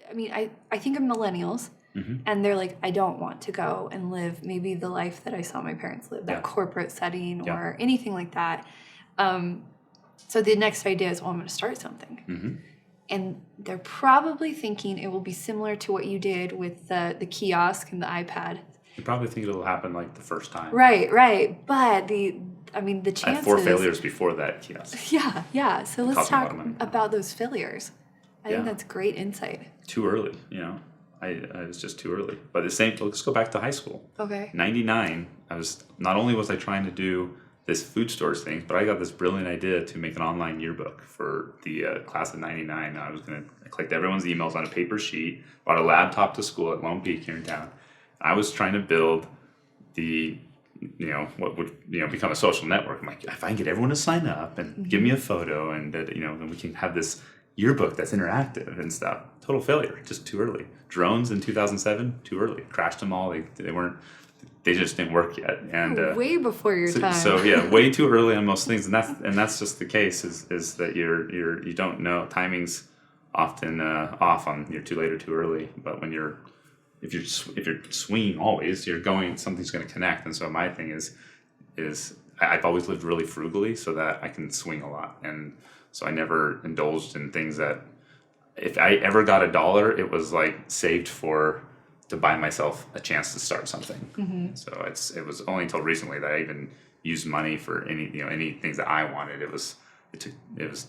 I mean, I think of millennials, and they're like, I don't want to go and live maybe the life that I saw my parents live, that corporate setting or anything like that. So the next idea is, well, I'm going to start something. And they're probably thinking it will be similar to what you did with the kiosk and the iPad. You probably think it'll happen like the first time. Right. But the chances... I had 4 failures before that kiosk. Yeah. So let's talk about those failures. I think that's great insight. Too early, I was just too early. But let's go back to high school. Okay. 99, not only was I trying to do this food stores thing, but I got this brilliant idea to make an online yearbook for the class of 99. I collect everyone's emails on a paper sheet, brought a laptop to school at Lone Peak here in town. I was trying to build what would become a social network. I'm like, if I can get everyone to sign up and give me a photo, and that then we can have this yearbook that's interactive and stuff. Total failure, just too early. Drones in 2007, too early. Crashed them all. They just didn't work yet. And way before your time. So yeah, way too early on most things, and that's just the case. Is that you don't know, timing's often off on you're too late or too early. But when if you're swinging always, something's going to connect. And so my thing is I've always lived really frugally so that I can swing a lot, and so I never indulged in things that if I ever got $1, it was like saved to buy myself a chance to start something. So it was only until recently that I even used money for any things that I wanted. It was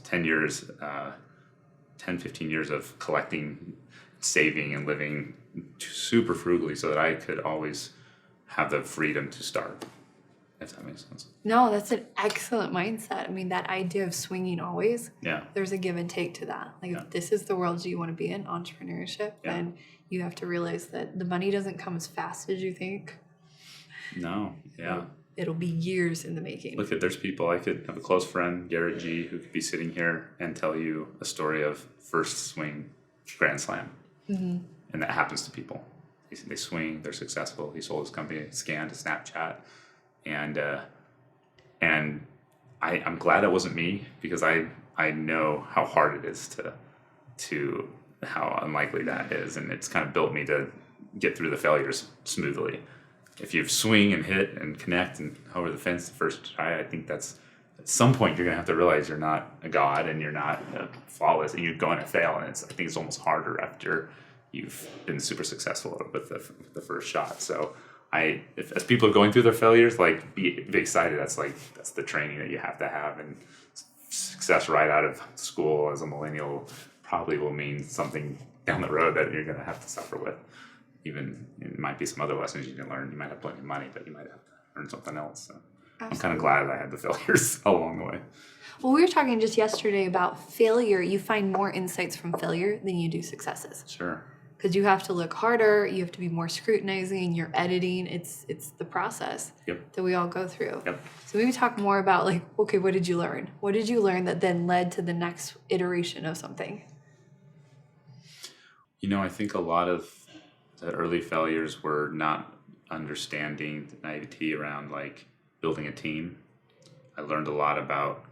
10 years, 15 years of collecting, saving, and living super frugally so that I could always have the freedom to start, if that makes sense. No, that's an excellent mindset. I mean, that idea of swinging always, yeah, there's a give and take to that. Like, if this is the world you want to be in, entrepreneurship, then you have to realize that the money doesn't come as fast as you think. No, yeah. It'll be years in the making. There's people, I could have a close friend, Garrett G., who could be sitting here and tell you a story of first swing Grand Slam. And that happens to people. They swing, they're successful. He sold his company, scanned to Snapchat. And I'm glad that wasn't me, because I know how hard it is to how unlikely that is, and it's kind of built me to get through the failures smoothly. If you swing and hit and connect and over the fence the first try, I think that's at some point you're gonna have to realize you're not a god and you're not flawless, and you're going to fail. And I think it's almost harder after you've been super successful with the first shot. So as people are going through their failures, like be excited. That's the training that you have to have, and success right out of school as a millennial probably will mean something down the road that you're going to have to suffer with. Even it might be some other lessons you can learn. You might have plenty of money, but you might have to learn something else. So I'm kind of glad I had the failures along the way. Well, we were talking just yesterday about failure. You find more insights from failure than you do successes. Sure. Because you have to look harder, you have to be more scrutinizing, you're editing. It's the process that we all go through. So maybe talk more about okay, what did you learn? What did you learn that then led to the next iteration of something? I think a lot of the early failures were not understanding the naivety around building a team. I learned a lot about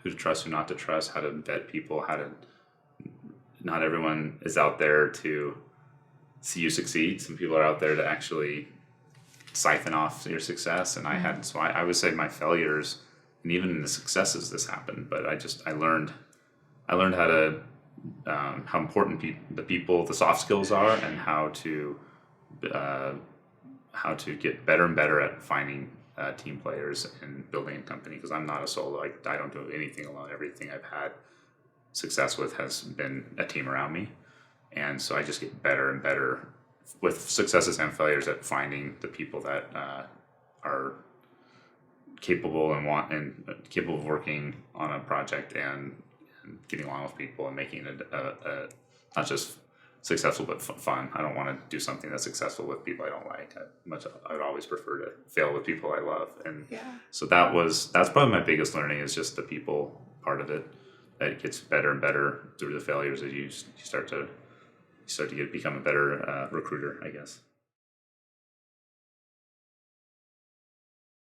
who to trust, who not to trust, how to vet people, not everyone is out there to see you succeed. Some people are out there to actually siphon off your success. And I would say my failures, and even in the successes this happened, but I learned how important the soft skills are, and how to get better and better at finding team players and building a company. Because I'm not a solo. I don't do anything alone. Everything I've had success with has been a team around me, and so I just get better and better with successes and failures at finding the people that are capable and capable of working on a project and getting along with people and making it not just successful but fun. I don't want to do something that's successful with people I don't like. I'd always prefer to fail with people I love, and so that's probably my biggest learning, is just the people part of it. It gets better and better through the failures as you start to become a better recruiter, I guess.